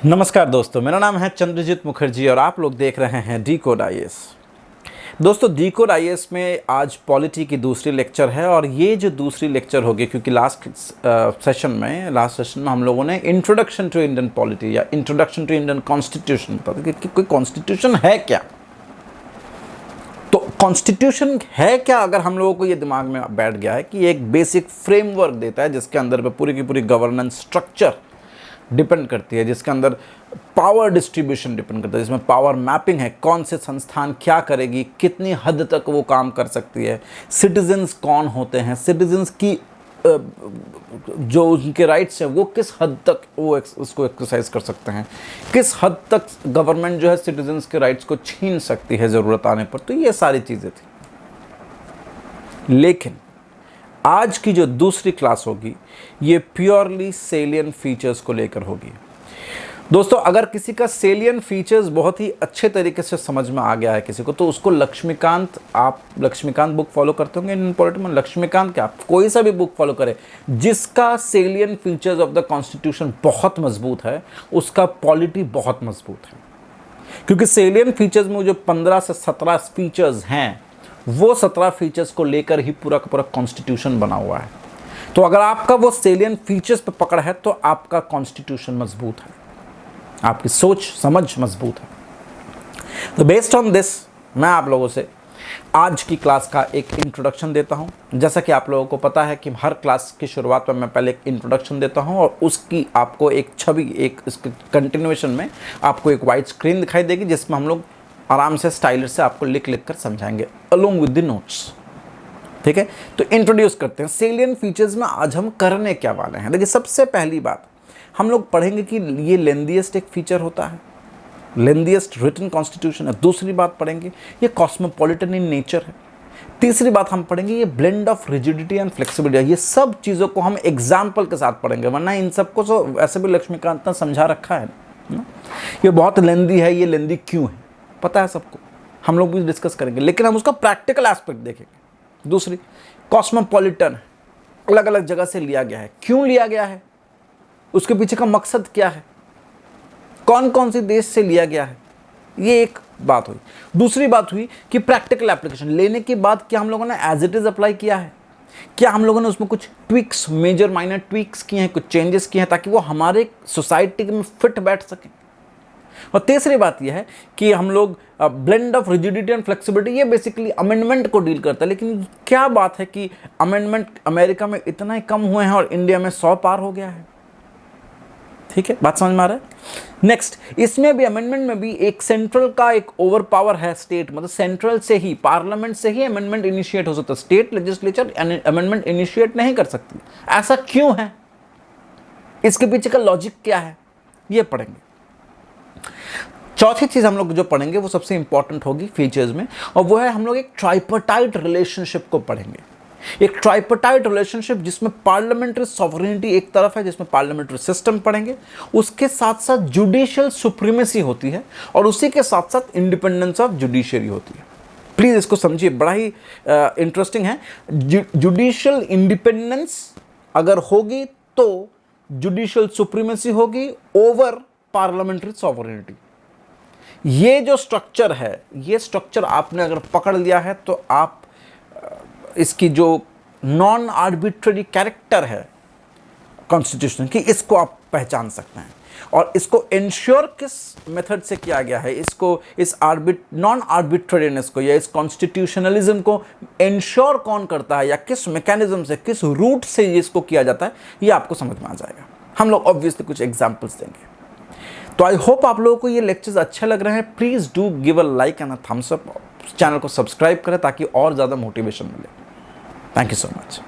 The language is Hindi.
नमस्कार दोस्तों, मेरा नाम है चंद्रजीत मुखर्जी और आप लोग देख रहे हैं डीकोड आईएएस। दोस्तों, डीकोड आईएएस में आज पॉलिटी की दूसरी लेक्चर है और ये जो दूसरी लेक्चर होगी क्योंकि लास्ट सेशन में हम लोगों ने इंट्रोडक्शन टू इंडियन पॉलिटी या इंट्रोडक्शन टू इंडियन कॉन्स्टिट्यूशन बता कि कोई कॉन्स्टिट्यूशन है क्या। तो कॉन्स्टिट्यूशन है क्या, अगर हम लोगों को ये दिमाग में बैठ गया है कि एक बेसिक फ्रेमवर्क देता है जिसके अंदर पे पूरी की पूरी गवर्नेंस स्ट्रक्चर डिपेंड करती है, जिसके अंदर पावर डिस्ट्रीब्यूशन डिपेंड करता है, जिसमें पावर मैपिंग है, कौन से संस्थान क्या करेगी, कितनी हद तक वो काम कर सकती है, सिटीजन्स कौन होते हैं, सिटीजन्स की जो उनके राइट्स हैं वो किस हद तक वो उसको एक्सरसाइज कर सकते हैं, किस हद तक गवर्नमेंट जो है सिटीजन्स के राइट्स को छीन सकती है ज़रूरत आने पर। तो ये सारी चीज़ें थी। लेकिन आज की जो दूसरी क्लास होगी ये प्योरली सेलियन फीचर्स को लेकर होगी। दोस्तों, अगर किसी का सेलियन फीचर्स बहुत ही अच्छे तरीके से समझ में आ गया है किसी को, तो उसको लक्ष्मीकांत, आप लक्ष्मीकांत बुक फॉलो करते होंगे इंडियन पॉलिटी में, लक्ष्मीकांत क्या, आप कोई सा भी बुक फॉलो करें, जिसका सेलियन फीचर्स ऑफ द कॉन्स्टिट्यूशन बहुत मजबूत है उसका पॉलिटी बहुत मजबूत है। क्योंकि सेलियन फीचर्स में जो 15 से 17 फीचर्स हैं वो 17 फीचर्स को लेकर ही पूरा का पूरा कॉन्स्टिट्यूशन बना हुआ है। तो अगर आपका वो सेलियन फीचर्स पे पकड़ है तो आपका कॉन्स्टिट्यूशन मजबूत है, आपकी सोच समझ मजबूत है। तो बेस्ड ऑन दिस मैं आप लोगों से आज की क्लास का एक इंट्रोडक्शन देता हूं। जैसा कि आप लोगों को पता है कि हर क्लास की शुरुआत में मैं पहले एक इंट्रोडक्शन देता हूं और उसकी आपको एक छवि, एक इसके कंटिन्यूएशन में आपको एक वाइट स्क्रीन दिखाई देगी जिसमें हम लोग आराम से स्टाइलर से आपको लिख कर समझाएंगे अलोंग विद द नोट्स। ठीक है, तो इंट्रोड्यूस करते हैं सेलियन फीचर्स में आज हम करने क्या वाले हैं। देखिए, सबसे पहली बात हम लोग पढ़ेंगे कि ये लेंथीएस्ट एक फीचर होता है, लेंथीएस्ट रिटन कॉन्स्टिट्यूशन है। दूसरी बात पढ़ेंगे ये कॉस्मोपॉलिटन इन नेचर है। तीसरी बात हम पढ़ेंगे ये blend of rigidity and flexibility है। ये सब चीज़ों को हम एग्जाम्पल के साथ पढ़ेंगे, वरना इन सबको तो ऐसे भी लक्ष्मीकांत ने समझा रखा है ना। ये बहुत लेंदी है, ये लेंदी क्यों है पता है सबको, हम लोग भी डिस्कस करेंगे, लेकिन हम उसका प्रैक्टिकल एस्पेक्ट देखेंगे। दूसरी, कॉस्मोपॉलिटन अलग अलग जगह से लिया गया है, क्यों लिया गया है, उसके पीछे का मकसद क्या है, कौन कौन से देश से लिया गया है, ये एक बात हुई। दूसरी बात हुई कि प्रैक्टिकल एप्लीकेशन लेने के बाद क्या हम लोगों ने एज इट इज अप्लाई किया है, क्या हम लोगों ने उसमें कुछ ट्विक्स, मेजर माइनर ट्विक्स किए हैं, कुछ चेंजेस किए हैं ताकि वो हमारे सोसाइटी में फिट बैठ सकें। और तीसरी बात यह है कि हम लोग blend of rigidity and flexibility, ये बेसिकली अमेंडमेंट को डील करता है। लेकिन क्या बात है कि अमेंडमेंट अमेरिका में इतना ही कम हुए हैं और इंडिया में 100 पार हो गया है। ठीक है, बात समझ में आ रहा है। नेक्स्ट, इसमें भी अमेंडमेंट में भी एक सेंट्रल का एक ओवर पावर है, स्टेट, मतलब सेंट्रल से ही, पार्लियामेंट से ही अमेंडमेंट इनिशिएट हो सकता है, स्टेट लेजिस्लेचर अमेंडमेंट इनिशिएट नहीं कर सकती। ऐसा क्यों है, इसके पीछे का लॉजिक क्या है, ये पढ़ेंगे। चौथी चीज हम लोग जो पढ़ेंगे वो सबसे इंपॉर्टेंट होगी फीचर्स में, और वो है हम लोग एक ट्राइपर्टाइट रिलेशनशिप को पढ़ेंगे। एक ट्राइपर्टाइट रिलेशनशिप जिसमें पार्लियामेंट्री सॉवरेनिटी एक तरफ है, जिसमें पार्लियामेंट्री सिस्टम पढ़ेंगे, उसके साथ साथ जुडिशियल सुप्रीमेसी होती है और उसी के साथ साथ इंडिपेंडेंस ऑफ जुडिशरी होती है। प्लीज इसको समझिए, बड़ा ही इंटरेस्टिंग है। जुडिशियल इंडिपेंडेंस अगर होगी तो जुडिशियल सुप्रीमेसी होगी ओवर पार्लियामेंट्री सॉवरेनिटी। ये जो स्ट्रक्चर है, ये स्ट्रक्चर आपने अगर पकड़ लिया है तो आप इसकी जो नॉन आर्बिट्ररी कैरेक्टर है कॉन्स्टिट्यूशन की, इसको आप पहचान सकते हैं। और इसको इंश्योर किस मेथड से किया गया है, इसको इस नॉन आर्बिट्ररीनेस को या इस कॉन्स्टिट्यूशनलिज्म को इंश्योर कौन करता है या किस मैकेनिज्म से, किस रूट से इसको किया जाता है, ये आपको समझ में आ जाएगा। हम लोग ऑब्वियसली कुछ एग्जाम्पल्स देंगे। तो आई होप आप लोगों को ये लेक्चर्स अच्छे लग रहे हैं। Please do give a like and a thumbs up, channel को सब्सक्राइब करें ताकि और ज़्यादा मोटिवेशन मिले। Thank you so much.